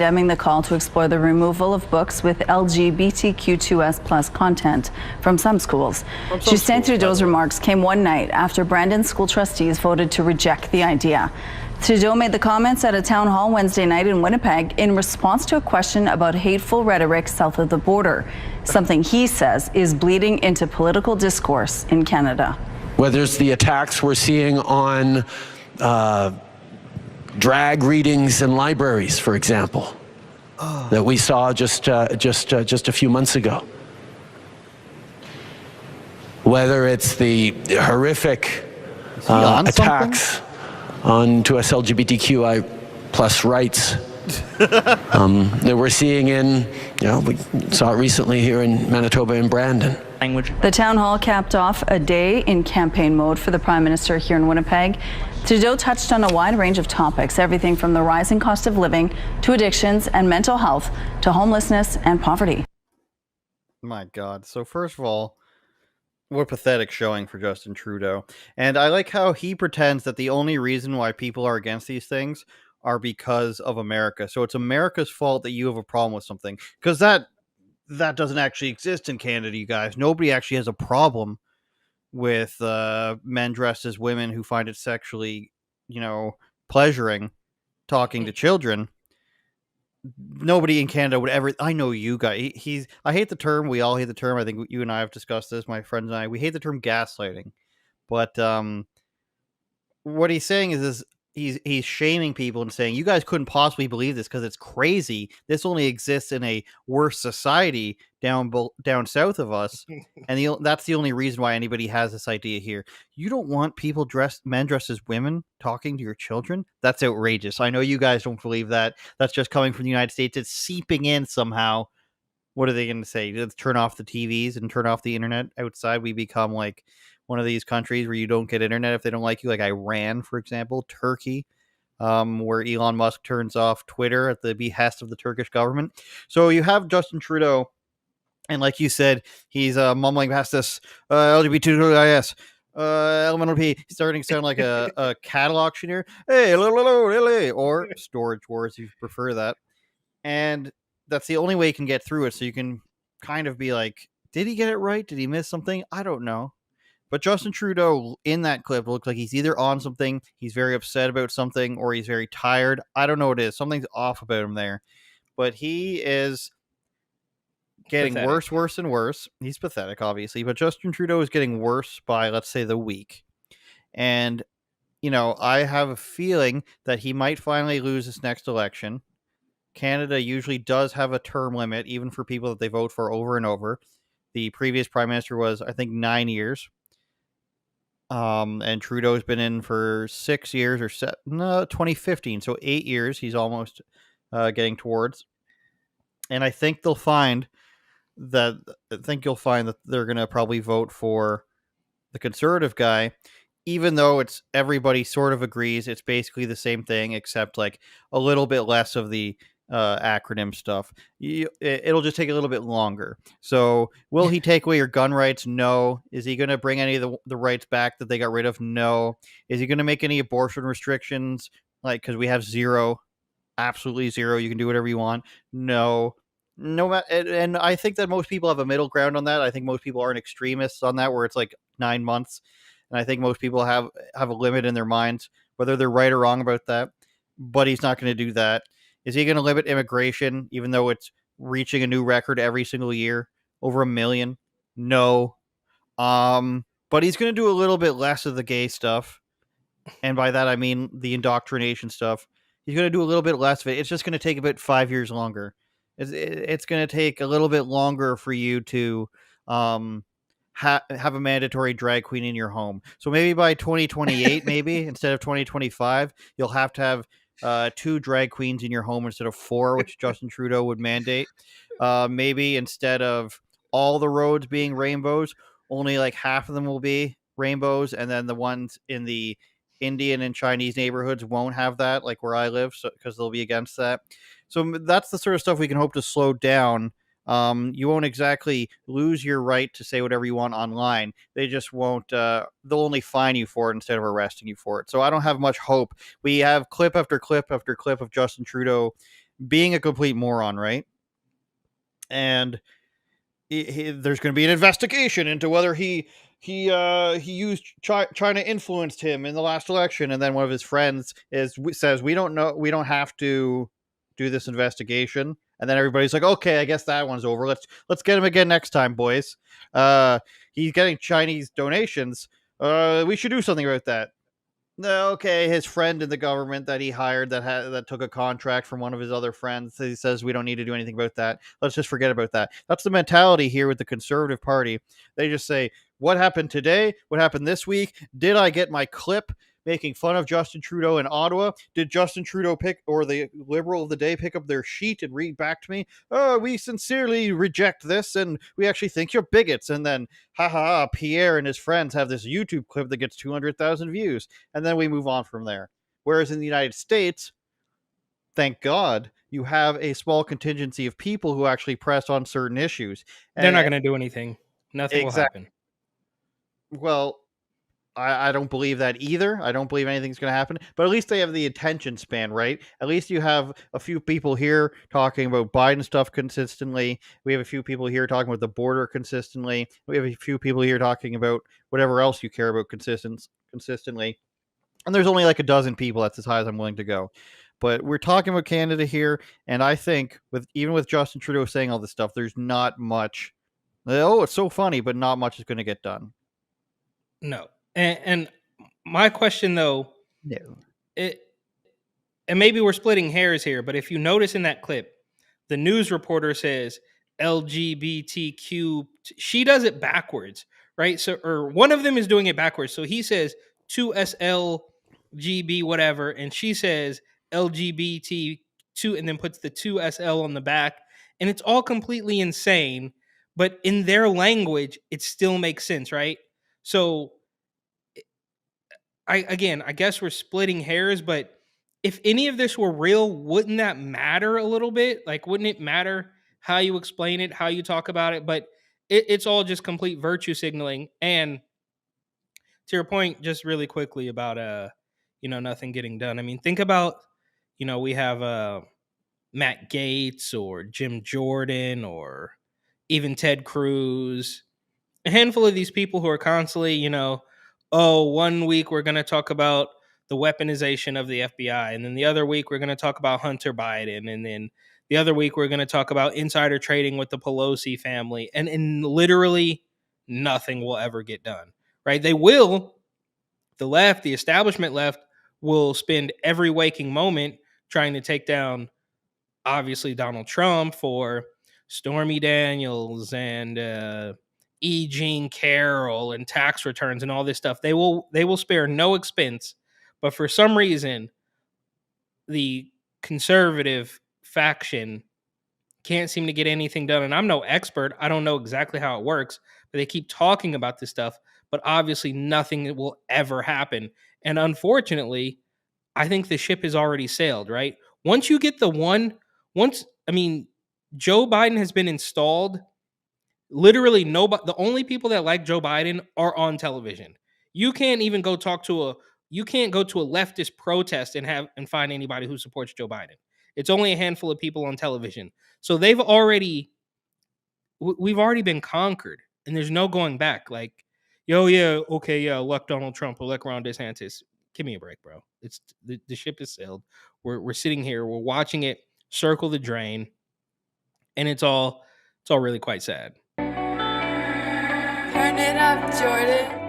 condemning the call to explore the removal of books with LGBTQ2S plus content from some schools. Justin Trudeau's remarks came one night after Brandon's school trustees voted to reject the idea. Trudeau made the comments at a town hall Wednesday night in Winnipeg in response to a question about hateful rhetoric south of the border, something he says is bleeding into political discourse in Canada. Whether it's the attacks we're seeing on drag readings in libraries, for example, that we saw just a few months ago. Whether it's the horrific attacks onto us LGBTQI plus rights that we're seeing in, we saw it recently here in Manitoba and Brandon. The town hall capped off a day in campaign mode for the Prime Minister here in Winnipeg. Trudeau touched on a wide range of topics, everything from the rising cost of living to addictions and mental health to homelessness and poverty. My God. So first of all, what a pathetic showing for Justin Trudeau. And I like how he pretends that the only reason why people are against these things are because of America. So it's America's fault that you have a problem with something. Because that doesn't actually exist in Canada, you guys. Nobody actually has a problem with men dressed as women who find it sexually, pleasuring talking to children. Nobody in Canada would ever. I know you guys. I hate the term. We all hate the term. I think you and I have discussed this. My friends and I. We hate the term gaslighting. But what he's saying is he's shaming people and saying you guys couldn't possibly believe this because it's crazy. This only exists in a worse society down south of us, and that's the only reason why anybody has this idea here. You don't want men dressed as women talking to your children? That's outrageous. I know you guys don't believe that. That's just coming from the United States. It's seeping in somehow. What are they going to say? Let's turn off the TVs and turn off the internet outside. We become like one of these countries where you don't get internet if they don't like you, like Iran, for example, Turkey, where Elon Musk turns off Twitter at the behest of the Turkish government. So you have Justin Trudeau, and like you said, he's mumbling past this LGBTQIS, elemental P, starting to sound like a cattle auctioneer. Hey, or Storage Wars, if you prefer that. And that's the only way you can get through it, so you can kind of be like, did he get it right? Did he miss something? I don't know. But Justin Trudeau in that clip looks like he's either on something, he's very upset about something, or he's very tired. I don't know what it is. Something's off about him there. But he is getting worse and worse. He's pathetic, obviously. But Justin Trudeau is getting worse by, let's say, the week. And, I have a feeling that he might finally lose this next election. Canada usually does have a term limit, even for people that they vote for over and over. The previous prime minister was, I think, 9 years. And Trudeau's been in for 6 years 2015. So 8 years he's almost getting towards. And I think you'll find that they're going to probably vote for the conservative guy, even though everybody sort of agrees it's basically the same thing, except like a little bit less of the acronym stuff. It'll just take a little bit longer. So will he take away your gun rights? No. Is he going to bring any of the rights back that they got rid of? No. Is he going to make any abortion restrictions? Because we have zero, absolutely zero. You can do whatever you want. No. And I think that most people have a middle ground on that. I think most people aren't extremists on that, where it's like 9 months. And I think most people have a limit in their minds, whether they're right or wrong about that. But he's not going to do that. Is he going to limit immigration, even though it's reaching a new record every single year, over 1 million? No. But he's going to do a little bit less of the gay stuff. And by that, I mean the indoctrination stuff. He's going to do a little bit less of it. It's just going to take about 5 years longer. It's going to take a little bit longer for you to have a mandatory drag queen in your home. So maybe by 2028, instead of 2025, you'll have to have 2 drag queens in your home instead of 4, which Justin Trudeau would mandate. Maybe instead of all the roads being rainbows, only like half of them will be rainbows, and then the ones in the Indian and Chinese neighborhoods won't have that, like where I live, because they'll be against that. So that's the sort of stuff we can hope to slow down. You won't exactly lose your right to say whatever you want online. They just won't, they'll only fine you for it instead of arresting you for it. So I don't have much hope. We have clip after clip after clip of Justin Trudeau being a complete moron, right? And there's going to be an investigation into whether he used China influenced him in the last election, and then one of his friends says we don't know, we don't have to do this investigation, and then everybody's like, okay, I guess that one's over. Let's get him again next time, boys. He's getting Chinese donations. We should do something about that. No, okay, his friend in the government that he hired that took a contract from one of his other friends, he says we don't need to do anything about that. Let's just forget about that. That's the mentality here with the Conservative Party. They just say, what happened today? What happened this week? Did I get my clip making fun of Justin Trudeau in Ottawa? Did Justin Trudeau or the Liberal of the day pick up their sheet and read back to me? Oh, we sincerely reject this, and we actually think you're bigots. And then, haha, Pierre and his friends have this YouTube clip that gets 200,000 views. And then we move on from there. Whereas in the United States, thank God, you have a small contingency of people who actually press on certain issues. They're not going to do anything. Nothing will happen. Well, I don't believe that either. I don't believe anything's going to happen. But at least they have the attention span, right? At least you have a few people here talking about Biden stuff consistently. We have a few people here talking about the border consistently. We have a few people here talking about whatever else you care about consistently. And there's only like a dozen people. That's as high as I'm willing to go. But we're talking about Canada here, and I think even with Justin Trudeau saying all this stuff, there's not much. Oh, it's so funny, but not much is going to get done. No. And my question, though, No. and maybe we're splitting hairs here, but if you notice in that clip, the news reporter says LGBTQ. She does it backwards, right? So, or one of them is doing it backwards. So he says 2SLGB whatever, and she says LGBT2, and then puts the 2SL on the back, and it's all completely insane. But in their language, it still makes sense, right? So I guess we're splitting hairs, but if any of this were real, wouldn't that matter a little bit? Like, wouldn't it matter how you explain it, how you talk about it? But it's all just complete virtue signaling. And to your point, just really quickly about nothing getting done. I mean, think about, we have Matt Gaetz or Jim Jordan or even Ted Cruz, a handful of these people who are constantly, oh, 1 week we're going to talk about the weaponization of the FBI, and then the other week we're going to talk about Hunter Biden, and then the other week we're going to talk about insider trading with the Pelosi family, and literally nothing will ever get done, right? They will, the left, the establishment left, will spend every waking moment trying to take down, obviously, Donald Trump for Stormy Daniels and E. Jean Carroll and tax returns and all this stuff. They will spare no expense, but for some reason, the conservative faction can't seem to get anything done. And I'm no expert. I don't know exactly how it works, but they keep talking about this stuff, but obviously nothing will ever happen. And unfortunately, I think the ship has already sailed, right? Once you get Joe Biden has been installed. Literally nobody, the only people that like Joe Biden are on television. You can't even go to a leftist protest and find anybody who supports Joe Biden. It's only a handful of people on television. So we've already been conquered, and there's no going back. Like, elect Donald Trump, elect Ron DeSantis. Give me a break, bro. It's the ship has sailed. We're sitting here, we're watching it circle the drain, and it's all really quite sad. Turn it up, Jordan.